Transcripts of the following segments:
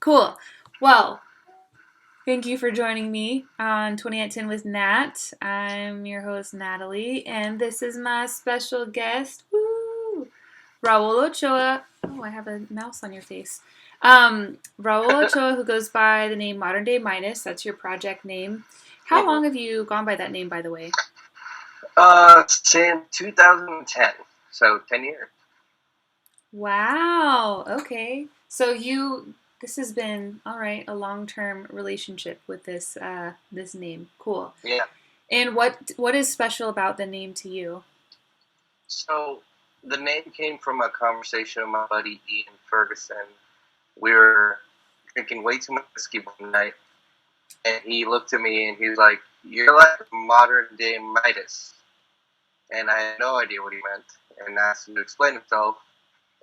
Cool. Well, thank you for joining me on 20 at 10 with Nat. I'm your host, Natalie, and this is my special guest, woo, Raul Ochoa. Oh, I have a mouse on your face. Raul Ochoa, who goes by the name Modern Day Midas. That's your project name. How long have you gone by that name, by the way? Since 2010, so 10 years. Wow. Okay. So this has been all right, a long-term relationship with this name. Cool. Yeah. And what is special about the name to you? So the name came from a conversation with my buddy Ian Ferguson. We were drinking way too much whiskey one night, and he looked at me and he was like, "You're like modern day Midas," and I had no idea what he meant, and asked him to explain himself.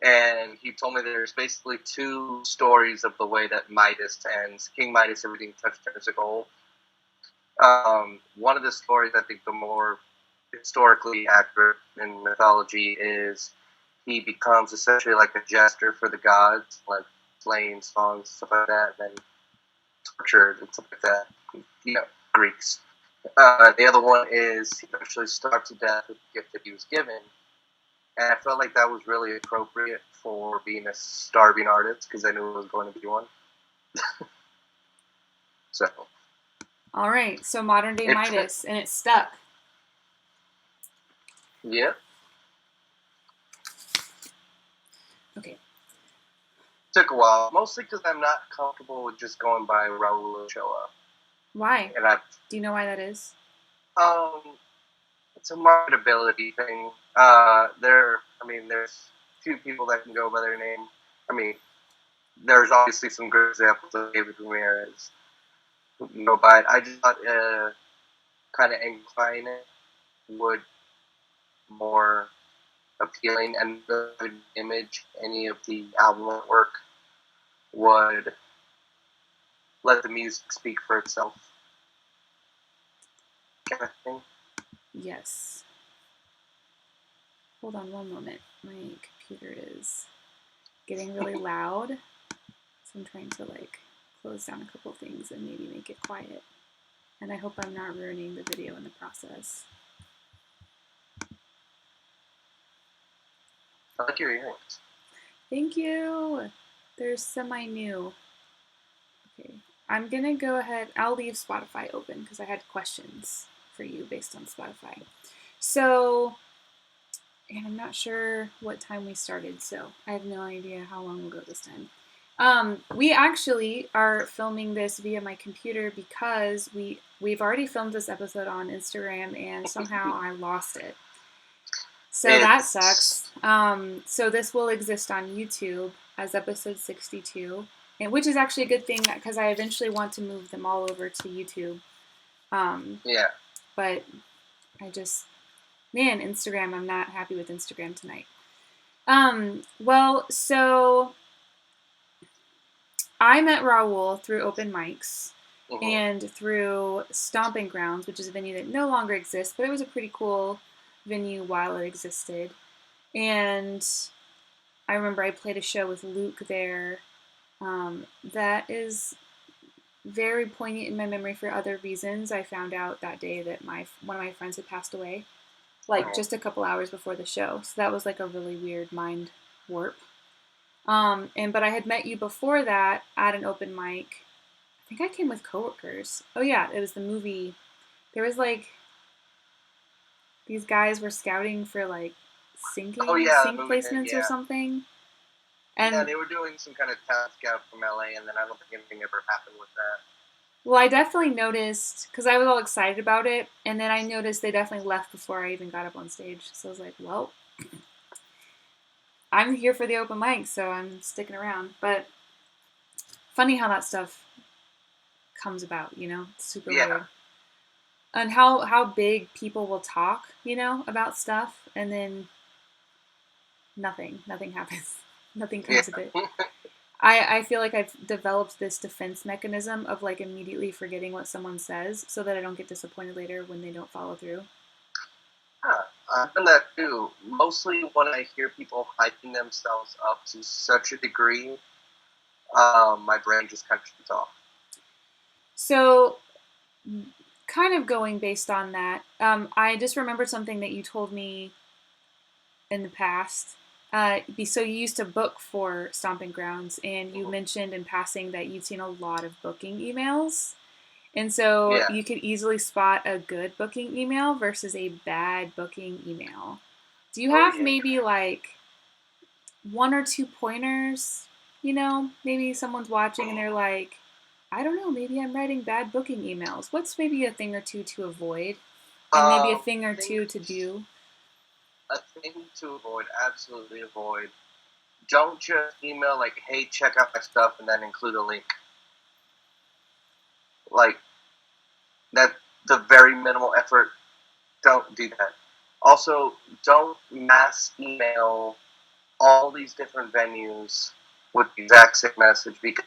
And he told me there's basically two stories of the way that Midas ends. King Midas, everything touched turns to gold. One of the stories, I think the more historically accurate in mythology, is he becomes essentially like a jester for the gods, like playing songs, stuff like that, and then tortured and stuff like that. Greeks. The other one is he actually starved to death with the gift that he was given. And I felt like that was really appropriate for being a starving artist because I knew it was going to be one. So. All right. So modern day Midas, and it stuck. Yeah. Okay. Took a while, mostly because I'm not comfortable with just going by Raul Ochoa. Why? And do you know why that is? It's a marketability thing. There's few people that can go by their name. I mean, there's obviously some good examples of David Ramirez who can go by it. I just thought kind of incline it would more appealing, and the image, any of the album artwork would let the music speak for itself. Kind of thing. Yes. Hold on one moment. My computer is getting really loud, so I'm trying to close down a couple things and maybe make it quiet. And I hope I'm not ruining the video in the process. I like your earrings. Thank you. They're semi-new. Okay, I'm gonna go ahead. I'll leave Spotify open because I had questions for you based on Spotify. So, and I'm not sure what time we started, so I have no idea how long we'll go this time. We actually are filming this via my computer because we've already filmed this episode on Instagram and somehow I lost it. So that sucks. So this will exist on YouTube as episode 62, and which is actually a good thing because I eventually want to move them all over to YouTube. Yeah. But Instagram, I'm not happy with Instagram tonight. Well, so I met Raul through open mics and through Stomping Grounds, which is a venue that no longer exists, but it was a pretty cool venue while it existed. And I remember I played a show with Luke there that is very poignant in my memory for other reasons. I found out that day that one of my friends had passed away, just a couple hours before the show. So that was a really weird mind warp. But I had met you before that at an open mic. I think I came with coworkers. Oh yeah, it was the movie. There was these guys were scouting for sink placements or something. And they were doing some kind of talent scout from LA, and then I don't think anything ever happened with that. Well, I definitely noticed, because I was all excited about it, and then I noticed they definitely left before I even got up on stage. So I was like, well, I'm here for the open mic, so I'm sticking around. But funny how that stuff comes about, It's super weird. And how big people will talk, about stuff, and then nothing happens. Nothing comes of it. I feel like I've developed this defense mechanism of immediately forgetting what someone says so that I don't get disappointed later when they don't follow through. I've done that too. Mostly when I hear people hyping themselves up to such a degree, my brain just kind of shuts off. So, kind of going based on that, I just remembered something that you told me in the past. So you used to book for Stomping Grounds, and you mentioned in passing that you've seen a lot of booking emails. And so Yeah. you could easily spot a good booking email versus a bad booking email. Do you have maybe like one or two pointers? Maybe someone's watching and they're like, I don't know, maybe I'm writing bad booking emails. What's maybe a thing or two to avoid? And maybe a thing or two to do? A thing to avoid, absolutely avoid. Don't just email like, hey, check out my stuff, and then include a link. Like, that's the very minimal effort. Don't do that. Also, don't mass email all these different venues with the exact same message, because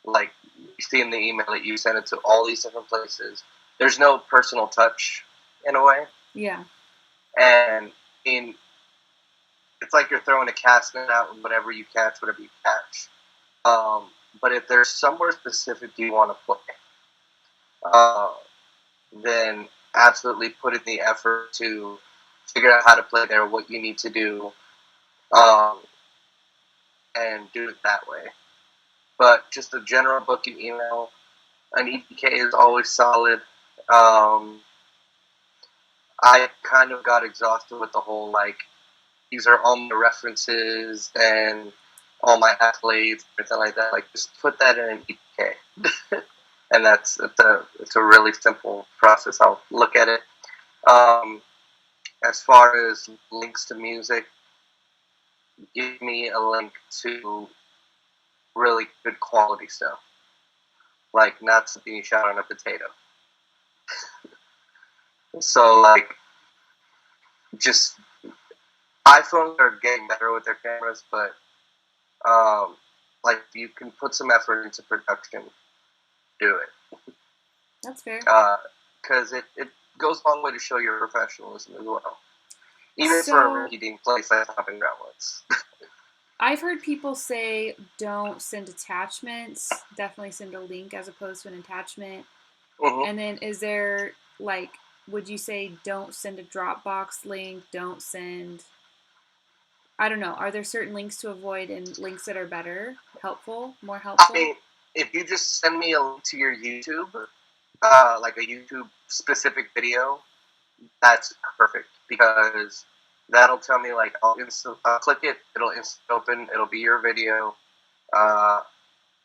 like you see in the email that you send it to all these different places. There's no personal touch in a way. Yeah. And it's like you're throwing a cast net out and whatever you catch. But if there's somewhere specific you want to play, then absolutely put in the effort to figure out how to play there, what you need to do, and do it that way. But just a general booking email, an EPK is always solid. I kind of got exhausted with the whole, like, these are all my references and all my accolades, everything like that. Like, just put that in an EPK. And it's a really simple process. I'll look at it. As far as links to music, give me a link to really good quality stuff. Like, not something you shot on a potato. So, like, just iPhones are getting better with their cameras, but like, if you can put some effort into production, do it. That's fair. Because it goes a long way to show your professionalism as well. Even for a rinky-dink place like Stomping Grounds. I've heard people say don't send attachments. Definitely send a link as opposed to an attachment. Mm-hmm. And then is there, like, would you say don't send a Dropbox link? Don't send... I don't know. Are there certain links to avoid and links that are better, more helpful? I mean, if you just send me a link to your YouTube, like a YouTube specific video, that's perfect, because that'll tell me, like, I'll click it, it'll instant open, it'll be your video.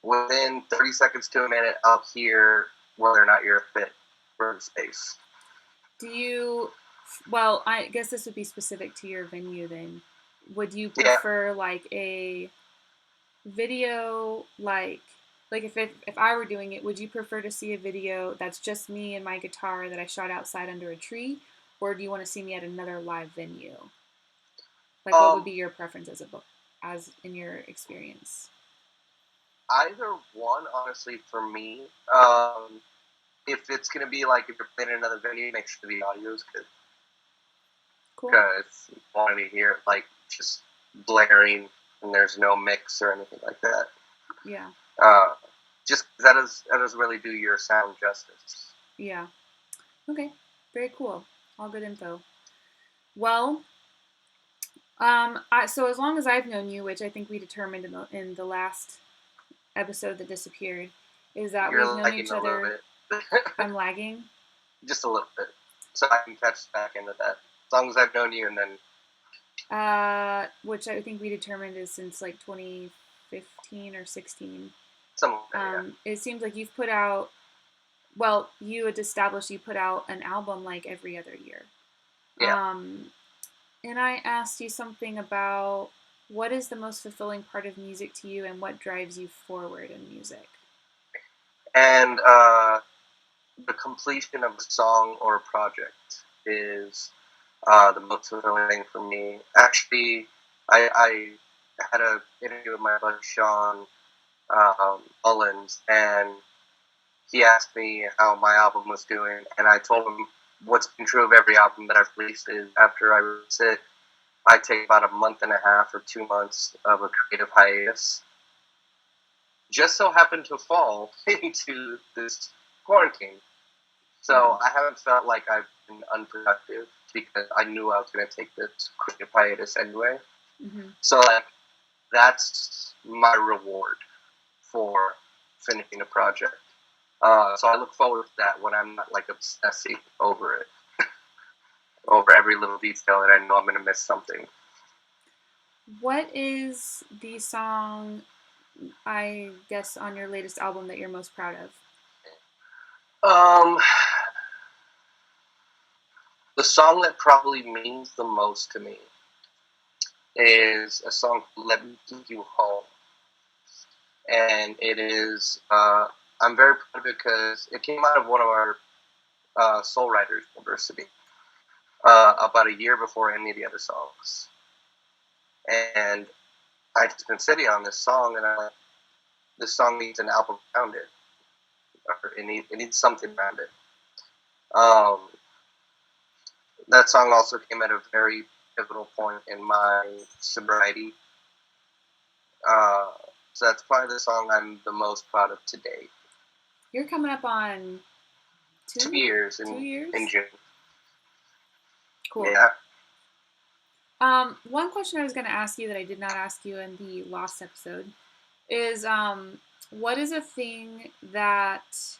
Within 30 seconds to a minute, I'll hear whether or not you're a fit for the space. Well, I guess this would be specific to your venue then. Would you prefer like a video, like if I were doing it, would you prefer to see a video that's just me and my guitar that I shot outside under a tree, or do you want to see me at another live venue? Like, what would be your preference as in your experience? Either one, honestly, for me. If it's gonna be like, if you're playing in another venue, make sure the audio is good. Cool. Because you want to hear it, like, just blaring and there's no mix or anything like that. Yeah. Just that doesn't really do your sound justice. Yeah. Okay. Very cool. All good info. Well, so as long as I've known you, which I think we determined in the last episode that disappeared, is that we've known each other. I'm lagging? Just a little bit. So I can catch back into that. As long as I've known you, and then... which I think we determined is since, like, 2015 or 16. Something like that, yeah. It seems like you've put out... Well, you had established you put out an album, like, every other year. Yeah. And I asked you something about what is the most fulfilling part of music to you, and what drives you forward in music? And, the completion of a song or a project is the most fulfilling thing for me. Actually, I had an interview with my buddy Sean Mullins, and he asked me how my album was doing, and I told him what's been true of every album that I've released is after I release it, I take about a month and a half or 2 months of a creative hiatus. Just so happened to fall into this quarantine. So I haven't felt like I've been unproductive because I knew I was going to take this creative hiatus anyway. Mm-hmm. So, like, that's my reward for finishing a project. So I look forward to that when I'm not, like, obsessing over it, over every little detail, and I know I'm going to miss something. What is the song, I guess, on your latest album that you're most proud of? The song that probably means the most to me is a song called Let Me Take You Home. And it is, I'm very proud of it because it came out of one of our Soul Writers University about a year before any of the other songs. And I just been sitting on this song, and this song needs an album around it. Or it needs something around it. That song also came at a very pivotal point in my sobriety. So that's probably the song I'm the most proud of to date. You're coming up on 2 years in June. Cool. Yeah. One question I was going to ask you that I did not ask you in the last episode is, what is a thing that,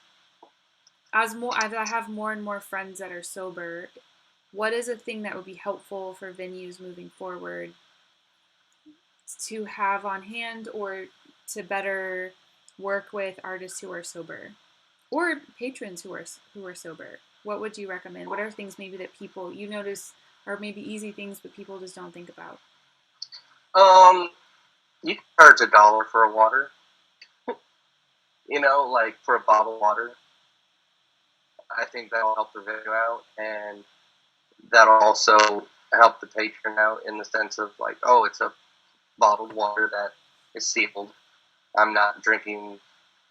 as I have more and more friends that are sober, what is a thing that would be helpful for venues moving forward to have on hand, or to better work with artists who are sober, or patrons who are sober? What would you recommend? What are things maybe that people you notice are maybe easy things but people just don't think about? You can charge $1 for a water. Like for a bottled water. I think that'll help the venue out, and that'll also help the patron out in the sense of like, oh, it's a bottled water that is sealed. I'm not drinking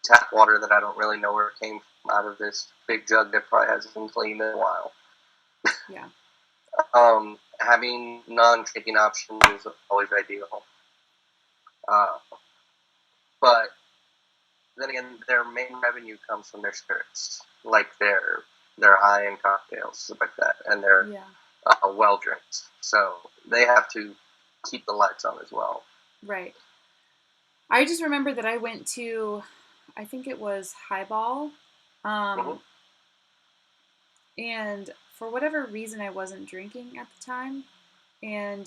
tap water that I don't really know where it came from out of this big jug that probably hasn't been cleaned in a while. Yeah. Having non-drinking options is always ideal. But then again, their main revenue comes from their spirits, like their high-end cocktails, stuff like that, and their well drinks. So they have to keep the lights on as well. Right. I just remember that I went to, I think it was Highball, and for whatever reason I wasn't drinking at the time, and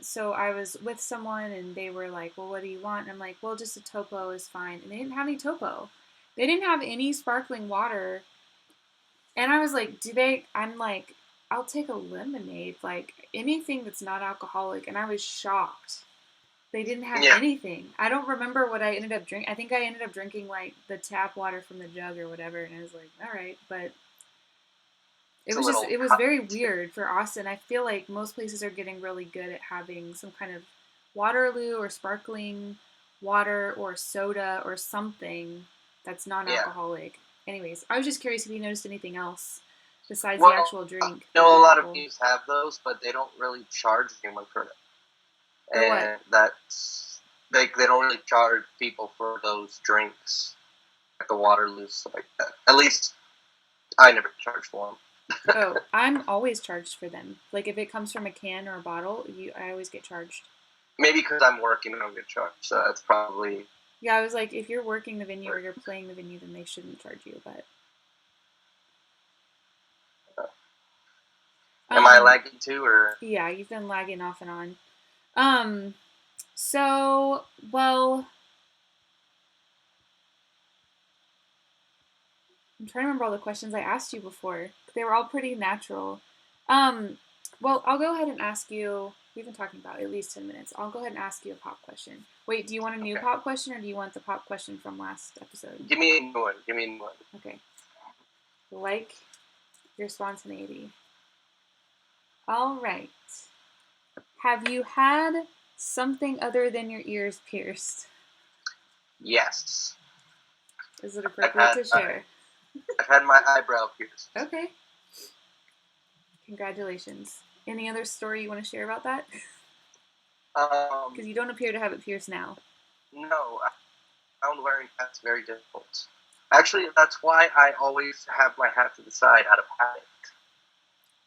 so I was with someone and they were like, well, what do you want? And I'm like, well, just a topo is fine. And they didn't have any topo. They didn't have any sparkling water. And I was like, I'm like, I'll take a lemonade, like anything that's not alcoholic. And I was shocked. They didn't have anything. I don't remember what I ended up drinking. I think I ended up drinking like the tap water from the jug or whatever. And I was like, all right. But it was very weird for Austin. I feel like most places are getting really good at having some kind of Waterloo or sparkling water or soda or something that's non-alcoholic. Anyways, I was just curious if you noticed anything else besides the actual drink. I know a lot of venues have those, but they don't really charge anyone for them. And that's they don't really charge people for those drinks, like the Waterloo, stuff like that. At least I never charged for them. Oh, I'm always charged for them. Like if it comes from a can or a bottle, I always get charged. Maybe because I'm working and I don't get charged, so that's probably... Yeah, I was like, if you're working the venue or you're playing the venue, then they shouldn't charge you, but... Am I lagging too, or...? Yeah, you've been lagging off and on. So, well... I'm trying to remember all the questions I asked you before. They were all pretty natural. Well, I'll go ahead and ask you... We've been talking about at least 10 minutes. I'll go ahead and ask you a pop question. Wait, do you want a new pop question, or do you want the pop question from last episode? Give me a new one. Okay. Like your spontaneity. All right. Have you had something other than your ears pierced? Yes. Is it appropriate to share? I've had my eyebrow pierced. Okay. Congratulations. Any other story you want to share about that? Because Um, you don't appear to have it pierced now. no, I found wearing hats very difficult. Actually, that's why I always have my hat to the side out of habit.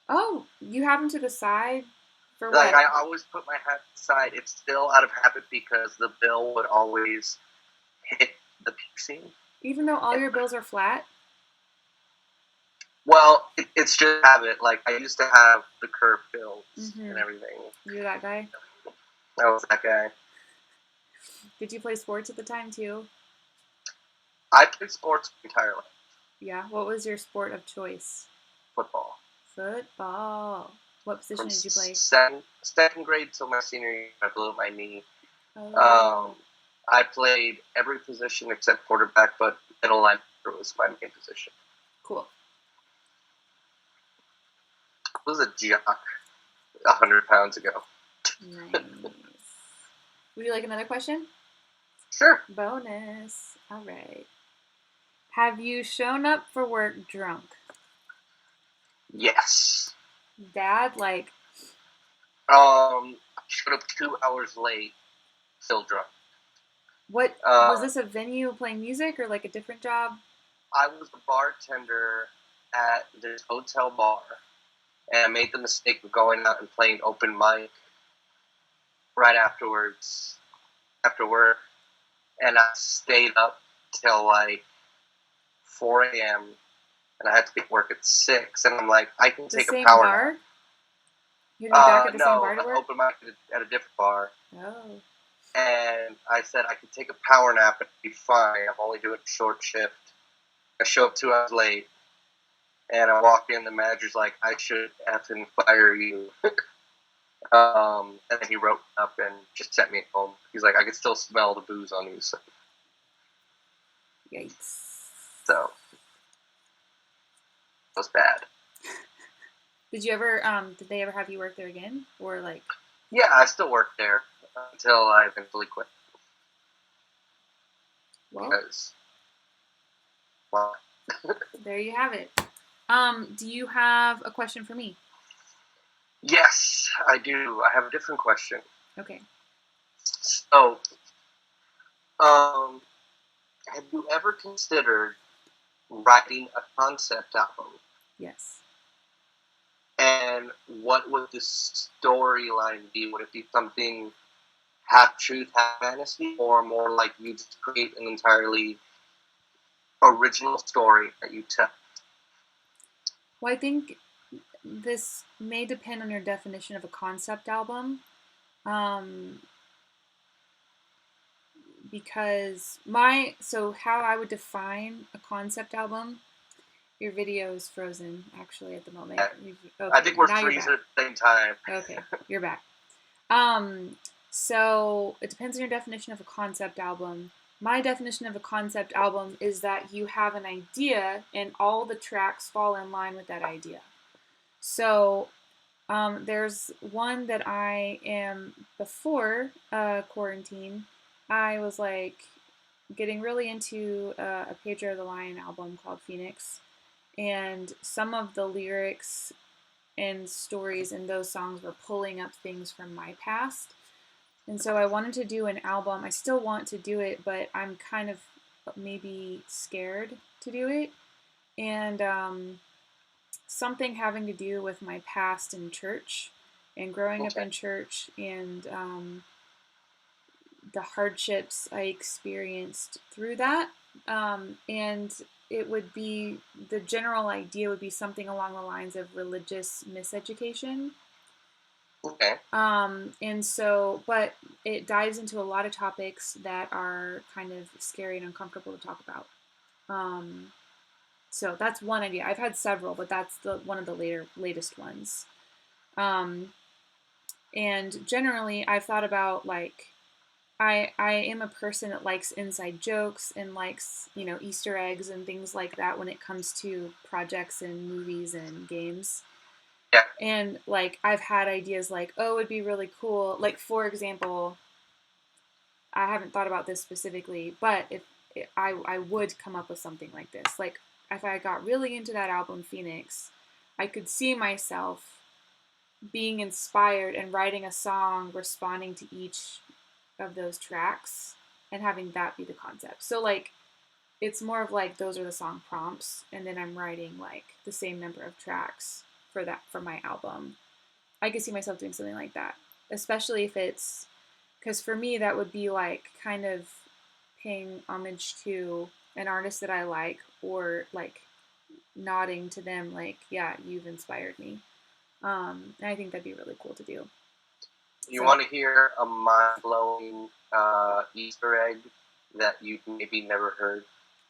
Oh, you have them to the side for Like, what? I always put my hat to the side. It's still out of habit because the bill would always hit the piercing. Even though all your bills are flat? Well, it's just habit. Like, I used to have the curved bills and Mm-hmm. everything. You're that guy? I was that guy. Did you play sports at the time too? I played sports entirely. Yeah. What was your sport of choice? Football. Football. What From position did you play? second grade till my senior year, I blew up my knee. Oh, I played every position except quarterback, but middle linebacker was my main position. cool. I was a jock 100 pounds ago. Nice. Would you like another question? Sure. Bonus. All right. Have you shown up for work drunk? Yes. Dad, like, I showed up 2 hours late, still drunk. what was Uh, this, a venue playing music or like a different job? I was the bartender at this hotel bar, and I made the mistake of going out and playing open mic right after work, and I stayed up till like 4 a.m. and I had to be at work at 6, and I'm like, I can The take a same power nap. bar? You had to be back at the same No, bar to work? open mic at a different bar, Oh. and I said I could take a power nap and be fine. I'm only doing a short shift. I show up 2 hours late, and I walk in. The manager's like, I should effing fire you. And then he wrote me up and just sent me home. He's like, I could still smell the booze on you. So Yikes. it was bad. Did they ever have you work there again? Or like, Yeah, I still work there until I eventually quit. well, Because, well, there you have it. Do you have a question for me? yes, I do. I have a different question. Okay. So, um, have you ever considered writing a concept album? Yes. And what would the storyline be? Would it be something half truth, half fantasy, or more like you just create an entirely original story that you tell? Well, I think this may depend on your definition of a concept album. Um, because so how I would define a concept album, your video is frozen actually at the moment. I Okay, think we're now you're freezing back. at the same time. Okay, you're back. So it depends on your definition of a concept album. My definition of a concept album is that you have an idea and all the tracks fall in line with that idea. So there's one that I am before quarantine. I was like getting really into a Pedro the Lion album called Phoenix, and some of the lyrics and stories in those songs were pulling up things from my past. And so I wanted to do an album. I still want to do it, but I'm kind of maybe scared to do it. And something having to do with my past in church and growing up Okay. in church and the hardships I experienced through that. And it would be the general idea would be something along the lines of religious miseducation. Okay. And so, but it dives into a lot of topics that are kind of scary and uncomfortable to talk about. Um, so that's one idea. I've had several, but that's the one of the latest ones. Um, and generally, I've thought about like I am a person that likes inside jokes and likes Easter eggs and things like that when it comes to projects and movies and games. Yeah. And like I've had ideas like, oh, it'd be really cool. Like for example, I haven't thought about this specifically, but if I would come up with something like this. Like if I got really into that album Phoenix, I could see myself being inspired and writing a song responding to each of those tracks and having that be the concept. So like it's more of like those are the song prompts and then I'm writing like the same number of tracks for my album. I could see myself doing something like that, especially if it's because for me that would be like kind of paying homage to an artist that I like or like nodding to them like, yeah, you've inspired me. And I think that'd be really cool to do. You want to hear a mind-blowing Easter egg that you've maybe never heard?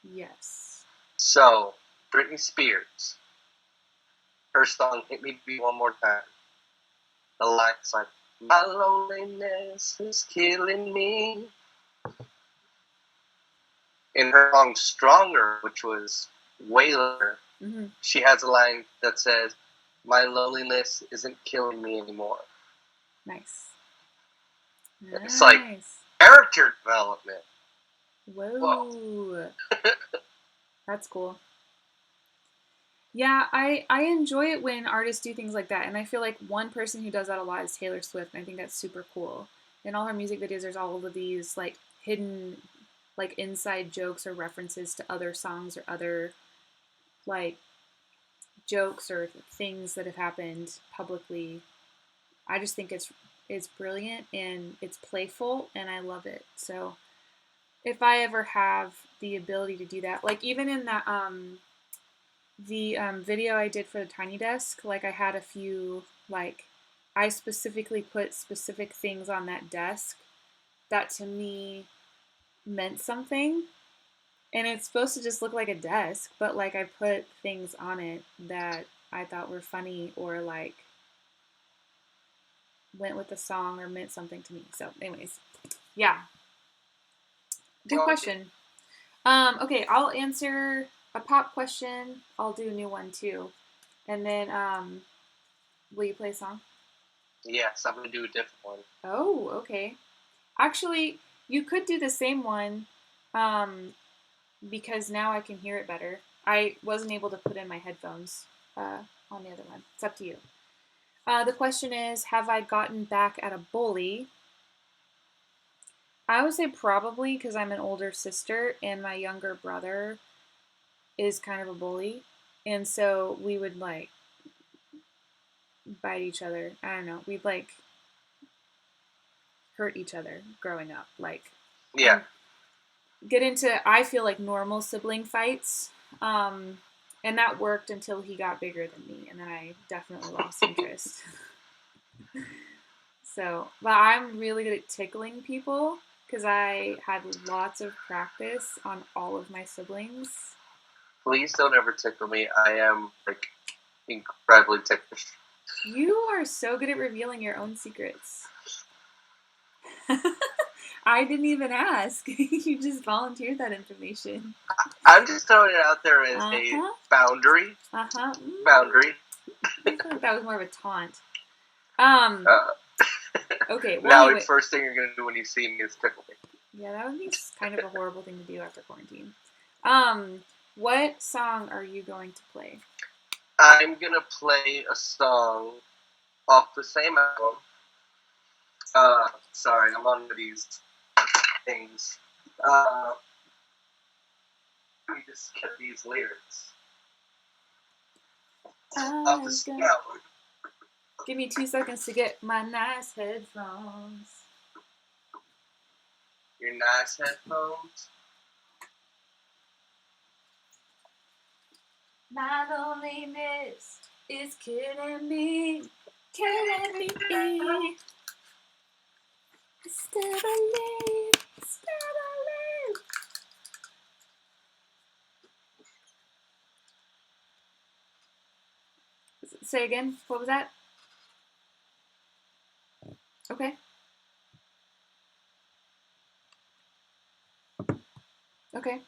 Yes. So, Britney Spears, her song "Hit Me Be One More Time." The line's like, "My loneliness is killing me." In her song "Stronger," which was way later, she has a line that says, "My loneliness isn't killing me anymore." Nice. It's like character development. Whoa. That's cool. Yeah, I enjoy it when artists do things like that. And I feel like one person who does that a lot is Taylor Swift. And I think that's super cool. In all her music videos, there's all of these like hidden like inside jokes or references to other songs or other like jokes or things that have happened publicly. I just think it's brilliant and it's playful and I love it. So if I ever have the ability to do that, like even in that the video I did for the Tiny Desk, like I had a few like I specifically put specific things on that desk that to me meant something. And it's supposed to just look like a desk, but like I put things on it that I thought were funny or like went with the song or meant something to me. So, anyways, yeah. Good question. Okay, I'll answer a pop question. I'll do a new one too. And then will you play a song? Yes, I'm gonna do a different one. Oh, okay. Actually, you could do the same one because now I can hear it better. I wasn't able to put in my headphones on the other one. It's up to you. The question is, have I gotten back at a bully? I would say probably because I'm an older sister and my younger brother is kind of a bully. And so we would like bite each other. I don't know. We'd like hurt each other growing up. Like, yeah. Get into, I feel like, normal sibling fights. And that worked until he got bigger than me. And then I definitely lost interest. So, but I'm really good at tickling people because I had lots of practice on all of my siblings. Please don't ever tickle me. I am like incredibly ticklish. You are so good at revealing your own secrets. I didn't even ask. You just volunteered that information. I'm just throwing it out there as a boundary. Boundary. I feel like that was more of a taunt. Okay. Well, now anyway. the first thing you're gonna do when you see me is tickle me. Yeah, that would be kind of a horrible thing to do after quarantine. What song are you going to play? I'm gonna play a song off the same album. Sorry, I'm on these things. Let me just get these lyrics. Off the same album. Give me 2 seconds to get my nice headphones. Your nice headphones? My loneliness is killing me. Killing me. Still believe. Still believe. Say again. What was that? Okay. Okay.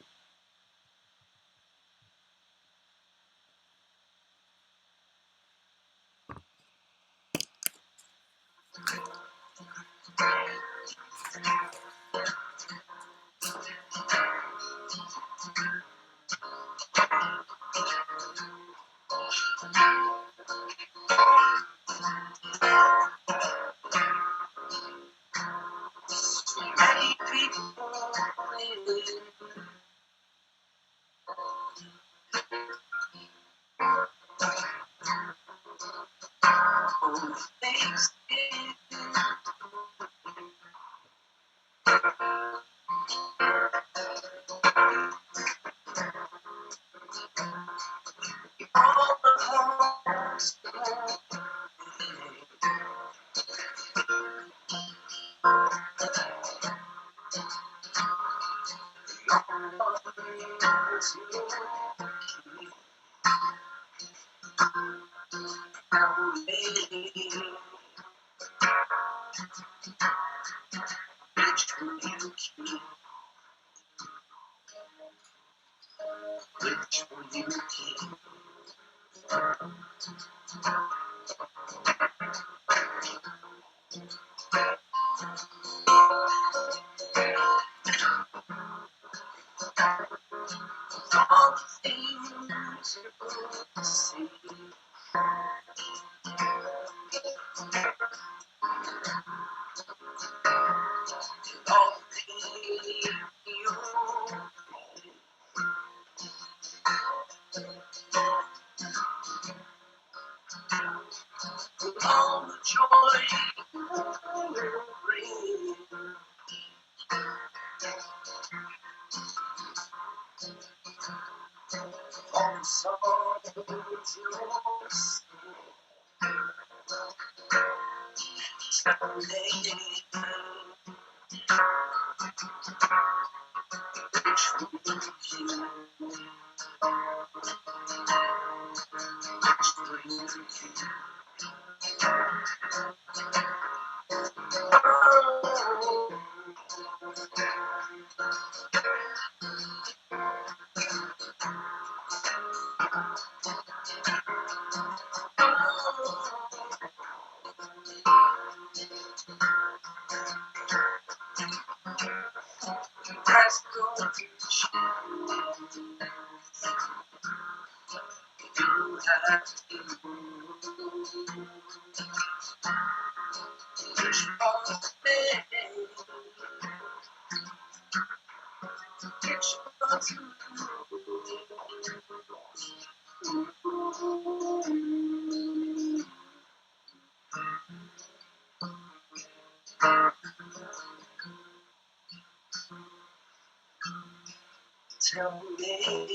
Tell me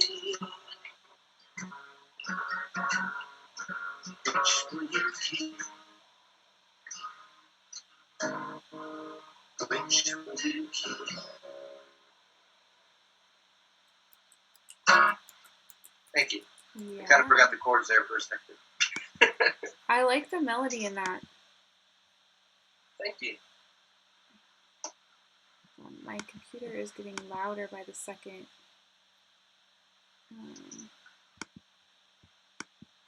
which will you keep? Which will you keep? Thank you. Yeah. I kind of forgot the chords there for a second. I like the melody in that. Thank you. My computer is getting louder by the second.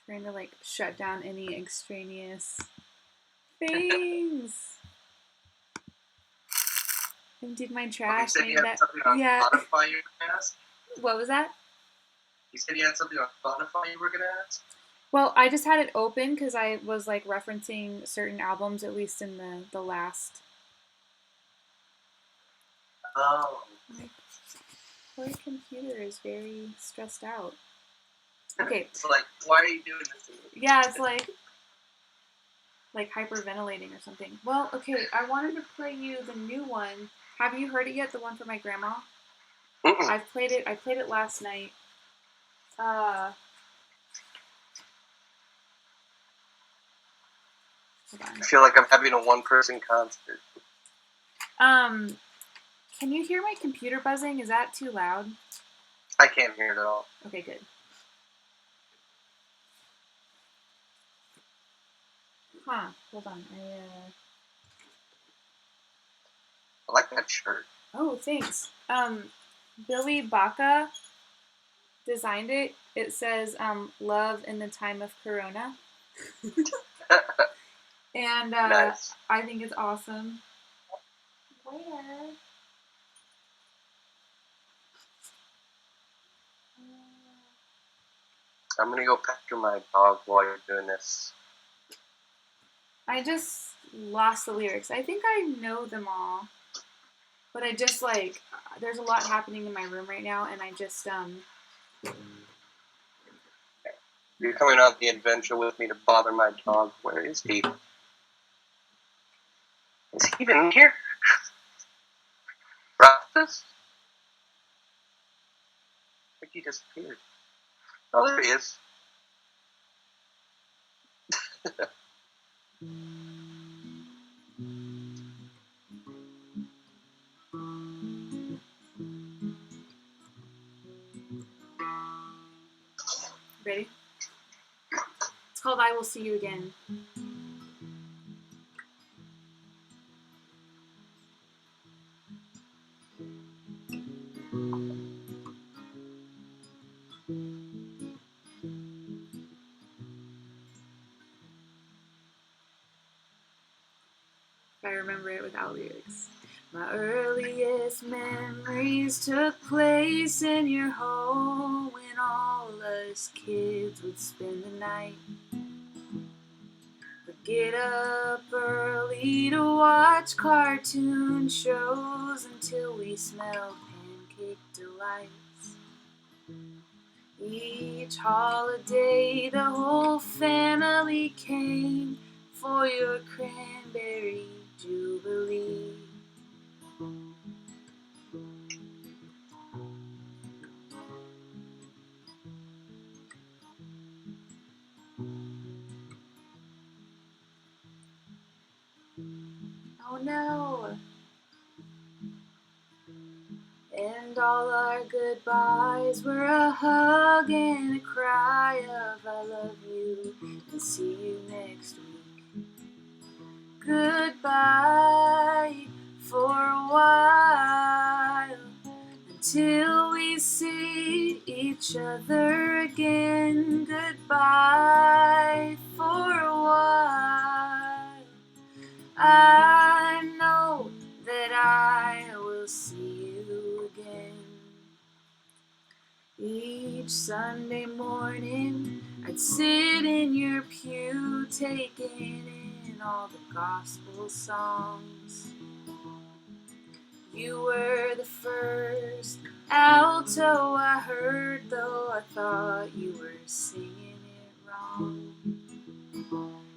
Trying to like shut down any extraneous things. Emptied my trash. You said you had something on Spotify you were going to ask? What was that? You said you had something on Spotify you were going to ask? Well, I just had it open because I was like referencing certain albums, at least in the last. Oh. My poor computer is very stressed out. Okay. It's like, why are you doing this to me? Yeah, it's like hyperventilating or something. Well, okay, I wanted to play you the new one. Have you heard it yet? The one for my grandma? Mm-mm. I played it last night. Hold on. I feel like I'm having a one-person concert. Can you hear my computer buzzing? Is that too loud? I can't hear it at all. Okay, good. Huh, hold on. I like that shirt. Oh, thanks. Billy Baca designed it. It says, love in the time of Corona. And Nice. I think it's awesome. Where? I'm going to go picture my dog while you're doing this. I just lost the lyrics. I think I know them all. But I just like, there's a lot happening in my room right now, and I just You're coming on the adventure with me to bother my dog. Where is he? Is he even here? Rastus? I think he disappeared. Oh, there he is. ready. It's called "I Will See You Again." If I remember it without lyrics. My earliest memories took place in your home when all us kids would spend the night. We'd get up early to watch cartoon shows until we smelled pancake delights. Each holiday the whole family came for your cranberry jubilee. Oh no! And all our goodbyes were a hug and a cry of I love you and see you next week. Goodbye for a while until we see each other again. Goodbye for a while. I know that I will see you again. Each Sunday morning I'd sit in your pew taking in all the gospel songs. You were the first alto I heard, though I thought you were singing it wrong.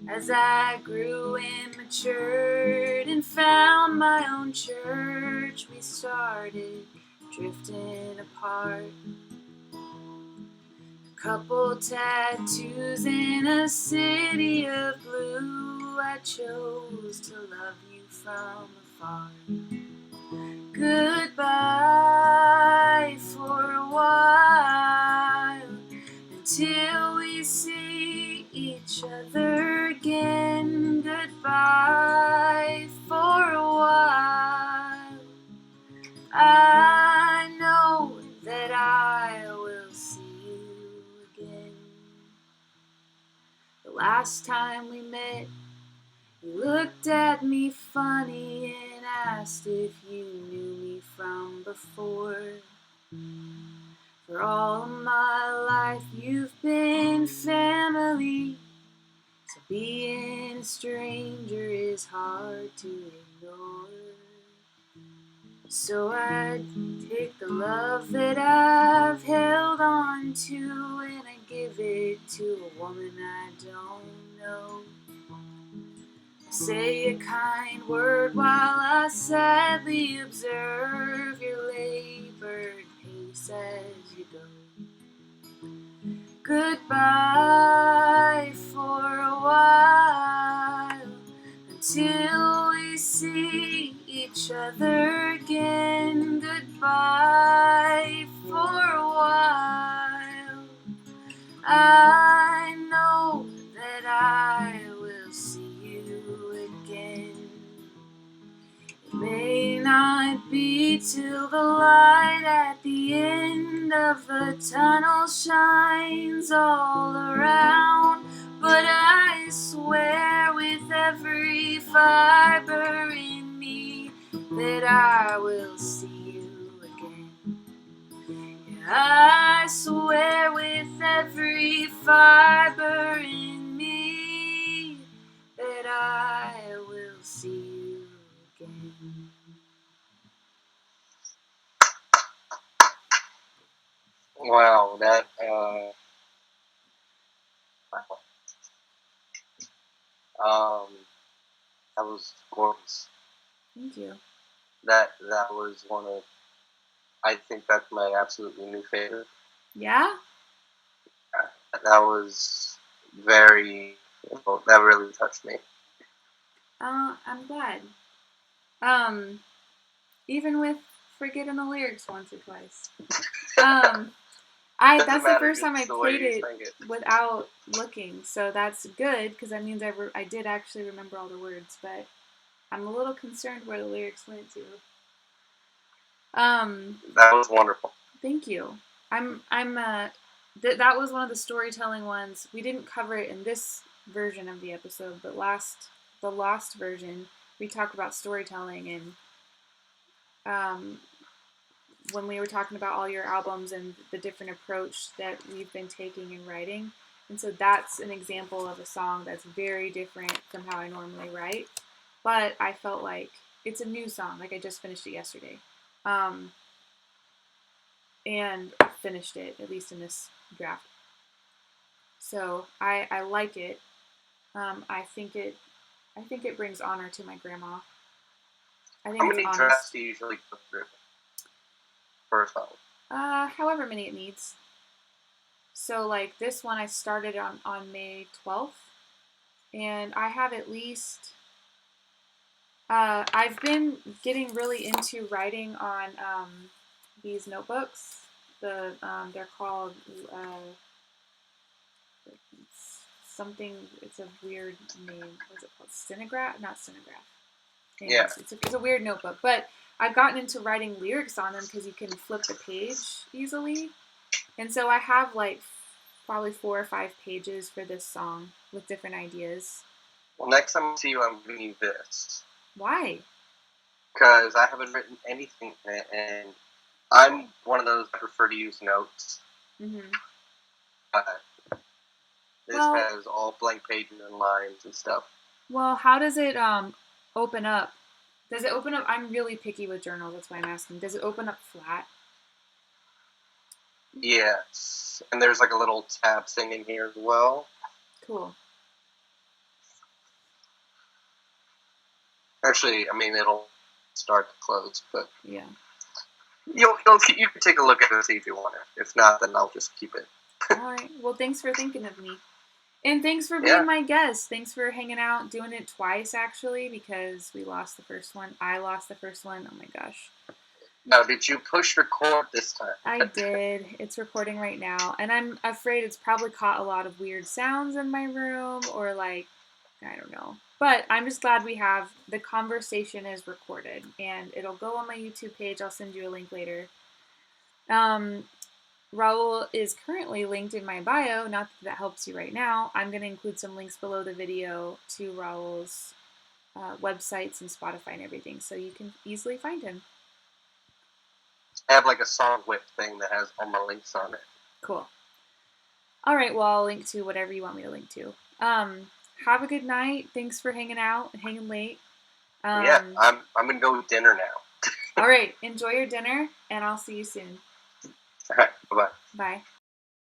As I grew and matured and found my own church, we started drifting apart. A couple tattoos in a city of blue, I chose to love you from afar. Goodbye for a while until we see each other again. Goodbye for a while. I know that I will see you again. The last time we met, you looked at me funny and asked if you knew me from before. For all of my life you've been family, so being a stranger is hard to ignore. So I'd take the love that I've held on to and I give it to a woman I don't know. Say a kind word while I sadly observe your labored pace as you go. Goodbye for a while until we see each other again. Goodbye for a while. I know that I will see you again. It may not be till the light at the end of the tunnel shines all around, but I swear with every fiber in me that I will see you again. I swear with every fiber in me that I will see you again. Wow, um, that was gorgeous. Thank you. That was one of. I think that's my absolutely new favorite. Yeah? That was very. That really touched me. I'm glad. Even with forgetting the lyrics once or twice. That's the first time I played it without looking, so that's good because that means I did actually remember all the words, but I'm a little concerned where the lyrics went to. That was wonderful. Thank you. That was one of the storytelling ones. We didn't cover it in this version of the episode, but the lost version, we talked about storytelling and when we were talking about all your albums and the different approach that we've been taking in writing. And so that's an example of a song that's very different from how I normally write. But I felt like it's a new song. Like I just finished it yesterday. And finished it, at least in this draft. So I like it. I think it brings honor to my grandma. I think How it's many honest. drafts do you usually go through for a song? However many it needs. So like this one I started on May 12th and I have at least I've been getting really into writing on these notebooks. They're called something. It's a weird name. What's it called? Stenograph? Not stenograph. Yeah. It's a weird notebook, but I've gotten into writing lyrics on them because you can flip the page easily. And so I have like probably 4 or 5 pages for this song with different ideas. Well, next time I see you, I'm giving you this. Why? Because I haven't written anything in it, and I'm one of those that prefer to use notes. Mm-hmm. This has all blank pages and lines and stuff. Well, how does it open up? Does it open up? I'm really picky with journals. That's why I'm asking. Does it open up flat? Yes. And there's like a little tab thing in here as well. Cool. Actually, I mean, it'll start to close, but yeah. You can take a look at it and see if you want it. If not, then I'll just keep it. All right. Well, thanks for thinking of me. And thanks for being my guest. Thanks for hanging out, doing it twice, actually, because we lost the first one. I lost the first one. Oh, my gosh. Now, did you push record this time? I did. It's recording right now. And I'm afraid it's probably caught a lot of weird sounds in my room or, like, I don't know. But I'm just glad the conversation is recorded. And it'll go on my YouTube page. I'll send you a link later. Raul is currently linked in my bio. Not that helps you right now. I'm going to include some links below the video to Raul's websites and Spotify and everything, so you can easily find him. I have like a song whip thing that has all my links on it. Cool. All right, well, I'll link to whatever you want me to link to. Have a good night. Thanks for hanging out, hanging late. Yeah, I'm going to go eat dinner now. All right, enjoy your dinner, and I'll see you soon. All right, bye-bye. Bye.